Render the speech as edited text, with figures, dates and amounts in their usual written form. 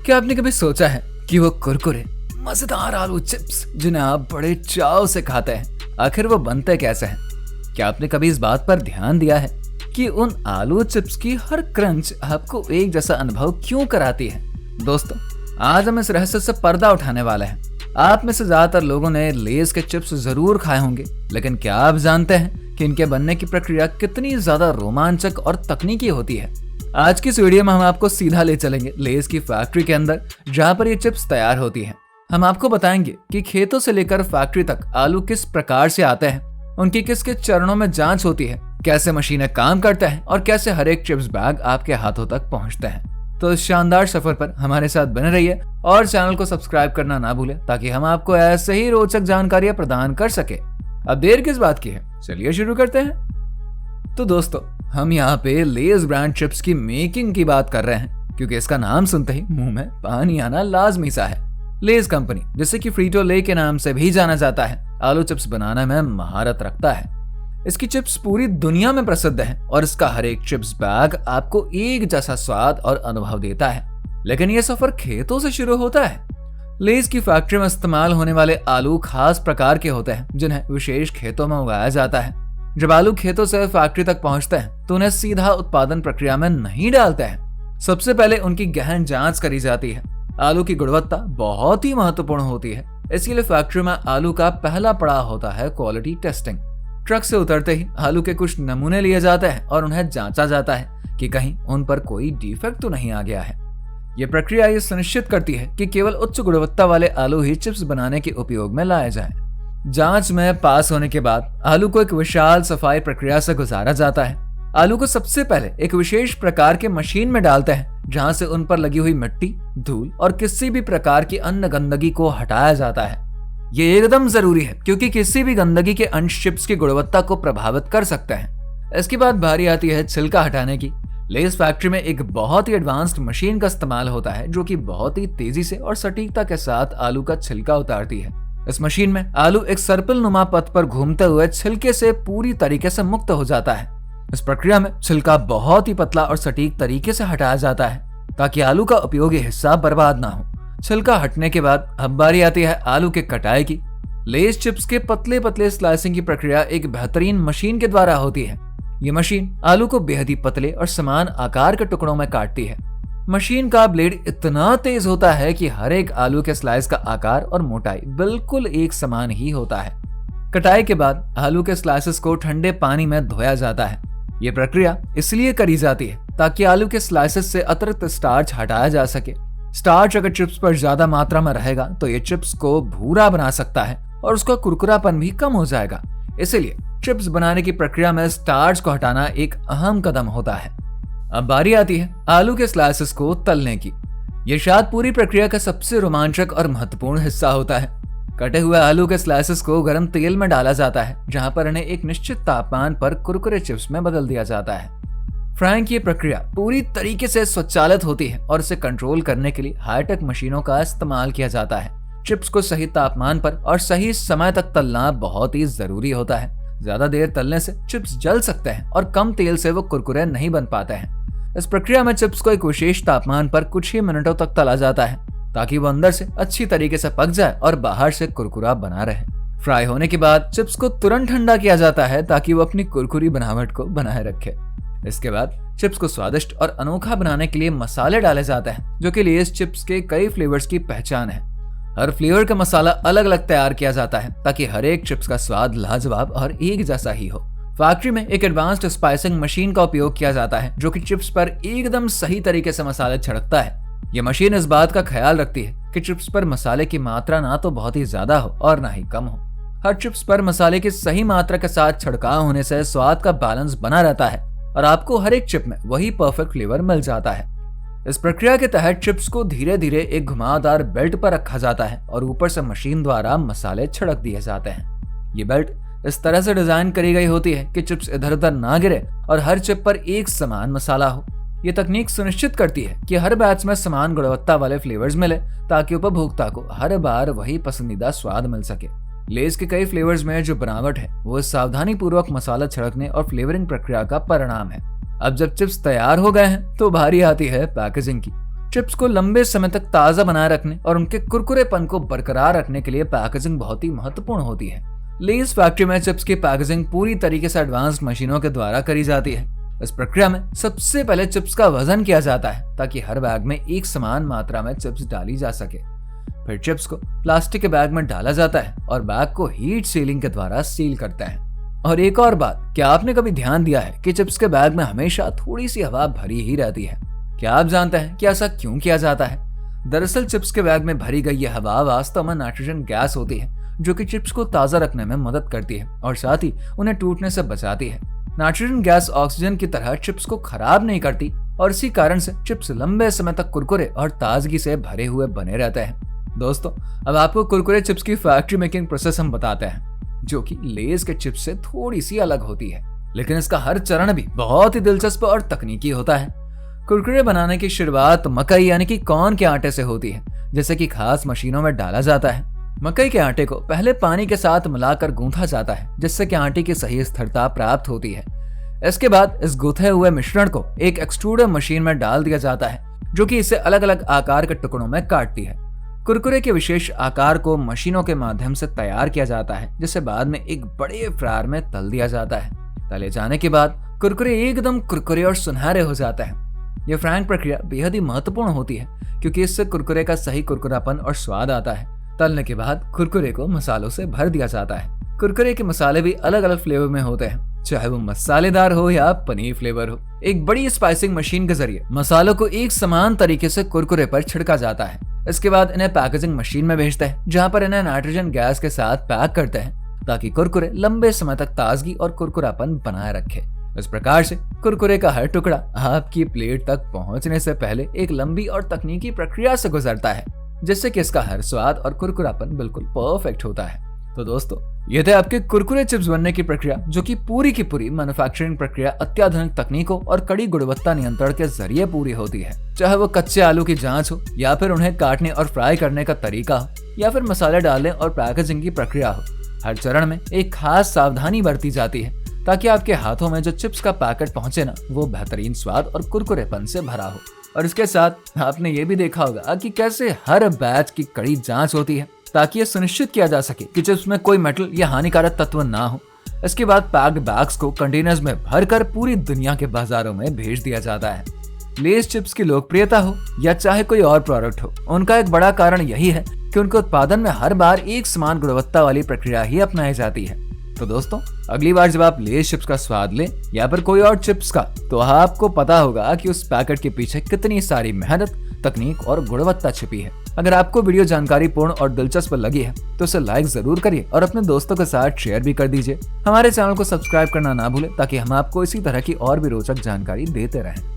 क्या आपने कभी सोचा है कि वो कुरकुरे मजेदार आलू चिप्स जिन्हें आप बड़े चाव से खाते हैं, आखिर वो बनते कैसे हैं? क्या आपने कभी इस बात पर ध्यान दिया है कि उन आलू चिप्स की हर क्रंच आपको एक जैसा अनुभव क्यों कराती है? दोस्तों, आज हम इस रहस्य से पर्दा उठाने वाले हैं। आप में से ज्यादातर लोगों ने लेज के चिप्स जरूर खाए होंगे, लेकिन क्या आप जानते हैं कि इनके बनने की प्रक्रिया कितनी ज्यादा रोमांचक और तकनीकी होती है? आज की इस वीडियो में हम आपको सीधा ले चलेंगे लेज की फैक्ट्री के अंदर, जहां पर ये चिप्स तैयार होती हैं। हम आपको बताएंगे कि खेतों से लेकर फैक्ट्री तक आलू किस प्रकार से आते हैं, उनकी किस किस चरणों में जांच होती है, कैसे मशीनें काम करते हैं और कैसे हर एक चिप्स बैग आपके हाथों तक पहुंचते हैं। तो इस शानदार सफर पर हमारे साथ बने रहिए और चैनल को सब्सक्राइब करना ना भूलें, ताकि हम आपको ऐसे ही रोचक जानकारियां प्रदान कर सके। अब देर किस बात की है, चलिए शुरू करते हैं। तो दोस्तों, हम यहाँ पे लेज ब्रांड चिप्स की मेकिंग की बात कर रहे हैं, क्योंकि इसका नाम सुनते ही मुंह में पानी आना लाजमी सा है। लेज कंपनी, जिसे कि फ्रीटो ले के नाम से भी जाना जाता है, आलू चिप्स बनाने में महारत रखता है। इसकी चिप्स पूरी दुनिया में प्रसिद्ध है और इसका हर एक चिप्स बैग आपको एक जैसा स्वाद और अनुभव देता है। लेकिन यह सफर खेतों से शुरू होता है। लेज की फैक्ट्री में इस्तेमाल होने वाले आलू खास प्रकार के होते हैं, जिन्हें विशेष खेतों में उगाया जाता है। जब आलू खेतों से फैक्ट्री तक पहुंचते हैं तो उन्हें सीधा उत्पादन प्रक्रिया में नहीं डालते हैं। सबसे पहले उनकी गहन जांच करी जाती है। आलू की गुणवत्ता बहुत ही महत्वपूर्ण होती है, इसलिए फैक्ट्री में आलू का पहला पड़ाव होता है क्वालिटी टेस्टिंग। ट्रक से उतरते ही आलू के कुछ नमूने लिए जाते हैं और उन्हें जांचा जाता है कि कहीं उन पर कोई डिफेक्ट तो नहीं आ गया है। यह प्रक्रिया ये सुनिश्चित करती है कि केवल उच्च गुणवत्ता वाले आलू ही चिप्स बनाने के उपयोग में लाए जाएं। जांच में पास होने के बाद आलू को एक विशाल सफाई प्रक्रिया से गुजारा जाता है। आलू को सबसे पहले एक विशेष प्रकार के मशीन में डालते हैं, जहां से उन पर लगी हुई मिट्टी, धूल और किसी भी प्रकार की अन्य गंदगी को हटाया जाता है। ये एकदम जरूरी है, क्योंकि किसी भी गंदगी के अंश चिप्स की गुणवत्ता को प्रभावित कर सकते हैं। इसके बाद बारी आती है छिलका हटाने की। लेज फैक्ट्री में एक बहुत ही एडवांस्ड मशीन का इस्तेमाल होता है, जो कि बहुत ही तेजी से और सटीकता के साथ आलू का छिलका उतारती है। इस मशीन में आलू एक सर्पिल नुमा पथ पर घूमते हुए छिलके से पूरी तरीके से मुक्त हो जाता है। इस प्रक्रिया में छिलका बहुत ही पतला और सटीक तरीके से हटाया जाता है, ताकि आलू का उपयोगी हिस्सा बर्बाद ना हो। छिलका हटने के बाद अब बारी आती है आलू के कटाई की। लेज चिप्स के पतले पतले स्लाइसिंग की प्रक्रिया एक बेहतरीन मशीन के द्वारा होती है। ये मशीन आलू को बेहद ही पतले और समान आकार के टुकड़ों में काटती है। मशीन का ब्लेड इतना तेज होता है कि हर एक आलू के स्लाइस का आकार और मोटाई बिल्कुल एक समान ही होता है। कटाई के बाद आलू के स्लाइसेस को ठंडे पानी में धोया जाता है। यह प्रक्रिया इसलिए करी जाती है ताकि आलू के स्लाइसेस से अतिरिक्त स्टार्च हटाया जा सके। स्टार्च अगर चिप्स पर ज्यादा मात्रा में रहेगा तो ये चिप्स को भूरा बना सकता है और उसका कुरकुरापन भी कम हो जाएगा। इसलिए चिप्स बनाने की प्रक्रिया में स्टार्च को हटाना एक अहम कदम होता है। अब बारी आती है आलू के स्लाइसेस को तलने की। यह शायद पूरी प्रक्रिया का सबसे रोमांचक और महत्वपूर्ण हिस्सा होता है। कटे हुए आलू के स्लाइसेस को गर्म तेल में डाला जाता है, जहां पर इन्हें एक निश्चित तापमान पर कुरकुरे चिप्स में बदल दिया जाता है। फ्राइंग की प्रक्रिया पूरी तरीके से स्वचालित होती है और इसे कंट्रोल करने के लिए हाईटेक मशीनों का इस्तेमाल किया जाता है। चिप्स को सही तापमान पर और सही समय तक तलना बहुत ही जरूरी होता है। ज्यादा देर तलने से चिप्स जल सकते हैं और कम तेल से वो कुरकुरे नहीं बन पाते हैं। इस प्रक्रिया में चिप्स को एक विशेष तापमान पर कुछ ही मिनटों तक तला जाता है, ताकि वो अंदर से अच्छी तरीके से पक जाए और बाहर से कुरकुरा बना रहे। फ्राई होने के बाद चिप्स को तुरंत ठंडा किया जाता है, ताकि वो अपनी कुरकुरी बनावट को बनाए रखे। इसके बाद चिप्स को स्वादिष्ट और अनोखा बनाने के लिए मसाले डाले जाते हैं, जो कि लेज चिप्स के कई फ्लेवर्स की पहचान है। हर फ्लेवर का मसाला अलग अलग तैयार किया जाता है, ताकि हर एक चिप्स का स्वाद लाजवाब और एक जैसा ही हो। फैक्ट्री में एक एडवांस्ड स्पाइसिंग मशीन का उपयोग किया जाता है, जो कि चिप्स पर एकदम सही तरीके से मसाले छिड़कता है। यह मशीन इस बात का ख्याल रखती है कि चिप्स पर मसाले की मात्रा ना तो बहुत ही ज्यादा हो और ना ही कम हो। हर चिप्स पर मसाले की सही मात्रा के साथ छिड़काव होने से स्वाद का बैलेंस बना रहता है और आपको हर एक चिप में वही परफेक्ट फ्लेवर मिल जाता है। इस प्रक्रिया के तहत चिप्स को धीरे धीरे एक घुमावदार बेल्ट पर रखा जाता है और ऊपर से मशीन द्वारा मसाले छिड़क दिए जाते हैं। ये बेल्ट इस तरह से डिजाइन करी गई होती है कि चिप्स इधर उधर ना गिरे और हर चिप पर एक समान मसाला हो। ये तकनीक सुनिश्चित करती है कि हर बैच में समान गुणवत्ता वाले फ्लेवर्स मिले, ताकि उपभोक्ता को हर बार वही पसंदीदा स्वाद मिल सके। लेज के कई फ्लेवर्स में जो बनावट है वो सावधानी पूर्वक मसाला छिड़कने और फ्लेवरिंग प्रक्रिया का परिणाम है। अब जब चिप्स तैयार हो गए हैं तो बारी आती है पैकेजिंग की। चिप्स को लंबे समय तक ताज़ा बनाए रखने और उनके कुरकुरेपन को बरकरार रखने के लिए पैकेजिंग बहुत ही महत्वपूर्ण होती है। लेज़ फैक्ट्री में चिप्स की पैकेजिंग पूरी तरीके से एडवांस्ड मशीनों के द्वारा करी जाती है। इस प्रक्रिया में सबसे पहले चिप्स का वजन किया जाता है ताकि हर बैग में एक समान मात्रा में चिप्स डाली जा सके। फिर चिप्स को प्लास्टिक के बैग में डाला जाता है और बैग को हीट सीलिंग के द्वारा सील करते हैं। और एक और बात, क्या आपने कभी ध्यान दिया है कि चिप्स के बैग में हमेशा थोड़ी सी हवा भरी ही रहती है? क्या आप जानते हैं कि ऐसा क्यों किया जाता है? दरअसल चिप्स के बैग में भरी गई यह हवा वास्तव में नाइट्रोजन गैस होती है, जो कि चिप्स को ताज़ा रखने में मदद करती है और साथ ही उन्हें टूटने से बचाती है। नाइट्रोजन गैस ऑक्सीजन की तरह चिप्स को खराब नहीं करती और इसी कारण से चिप्स लंबे समय तक कुरकुरे और ताजगी से भरे हुए बने रहते हैं। दोस्तों, अब आपको कुरकुरे चिप्स की फैक्ट्री मेकिंग प्रोसेस हम बताते हैं, जो कि लेज के चिप्स से थोड़ी सी अलग होती है, लेकिन इसका हर चरण भी बहुत ही दिलचस्प और तकनीकी होता है। कुरकुरे बनाने की शुरुआत मकई यानी कि कॉर्न के आटे से होती है, जैसे कि खास मशीनों में डाला जाता है। मकई के आटे को पहले पानी के साथ मिलाकर गूंथा जाता है, जिससे कि आटे की सही स्थिरता प्राप्त होती है। इसके बाद इस गूंथे हुए मिश्रण को एक एक्सट्रूडर मशीन में डाल दिया जाता है, जो कि इसे अलग अलग आकार के टुकड़ों में काटती है। कुरकुरे के विशेष आकार को मशीनों के माध्यम से तैयार किया जाता है, जिसे बाद में एक बड़े फ्रायर में तल दिया जाता है। तले जाने के बाद कुरकुरे एकदम कुरकुरे और सुनहरे हो जाते हैं। यह फ्राइंग प्रक्रिया बेहद ही महत्वपूर्ण होती है, क्योंकि इससे कुरकुरे का सही कुरकुरापन और स्वाद आता है। तलने के बाद कुरकुरे को मसालों से भर दिया जाता है। कुरकुरे के मसाले भी अलग अलग फ्लेवर में होते हैं, चाहे वो मसालेदार हो या पनीर फ्लेवर हो। एक बड़ी स्पाइसिंग मशीन के जरिए मसालों को एक समान तरीके से कुरकुरे पर छिड़का जाता है। इसके बाद इन्हें पैकेजिंग मशीन में भेजते हैं, जहां पर इन्हें नाइट्रोजन गैस के साथ पैक करते हैं ताकि कुरकुरे लंबे समय तक ताजगी और कुरकुरापन बनाए रखे। इस प्रकार से कुरकुरे का हर टुकड़ा आपकी प्लेट तक पहुंचने से पहले एक लंबी और तकनीकी प्रक्रिया से गुजरता है, जिससे कि इसका हर स्वाद और कुरकुरापन बिल्कुल परफेक्ट होता है। तो दोस्तों, ये थे आपके कुरकुरे चिप्स बनने की प्रक्रिया, जो कि पूरी की पूरी मैन्युफैक्चरिंग प्रक्रिया अत्याधुनिक तकनीकों और कड़ी गुणवत्ता नियंत्रण के जरिए पूरी होती है। चाहे वो कच्चे आलू की जांच हो, या फिर उन्हें काटने और फ्राई करने का तरीका हो, या फिर मसाले डालने और पैकेजिंग की प्रक्रिया हो, हर चरण में एक खास सावधानी बरती जाती है ताकि आपके हाथों में जो चिप्स का पैकेट पहुंचे ना, वो बेहतरीन स्वाद और कुरकुरेपन से भरा हो। और इसके साथ आपने ये भी देखा होगा कि कैसे हर बैच की कड़ी जांच होती है, ताकि यह सुनिश्चित किया जा सके कि चिप्स में कोई मेटल या हानिकारक तत्व ना हो। इसके बाद पैक्ड बैग्स को कंटेनर्स में भरकर पूरी दुनिया के बाजारों में भेज दिया जाता है। लेज चिप्स की लोकप्रियता हो या चाहे कोई और प्रोडक्ट हो, उनका एक बड़ा कारण यही है कि उनके उत्पादन में हर बार एक समान गुणवत्ता वाली प्रक्रिया ही अपनाई जाती है। तो दोस्तों, अगली बार जब आप लेज चिप्स का स्वाद लें या फिर कोई और चिप्स का, तो आपको पता होगा कि उस पैकेट के पीछे कितनी सारी मेहनत, तकनीक और गुणवत्ता छिपी है। अगर आपको वीडियो जानकारीपूर्ण और दिलचस्प लगी है तो इसे लाइक जरूर करिए और अपने दोस्तों के साथ शेयर भी कर दीजिए। हमारे चैनल को सब्सक्राइब करना ना भूलें, ताकि हम आपको इसी तरह की और भी रोचक जानकारी देते रहें।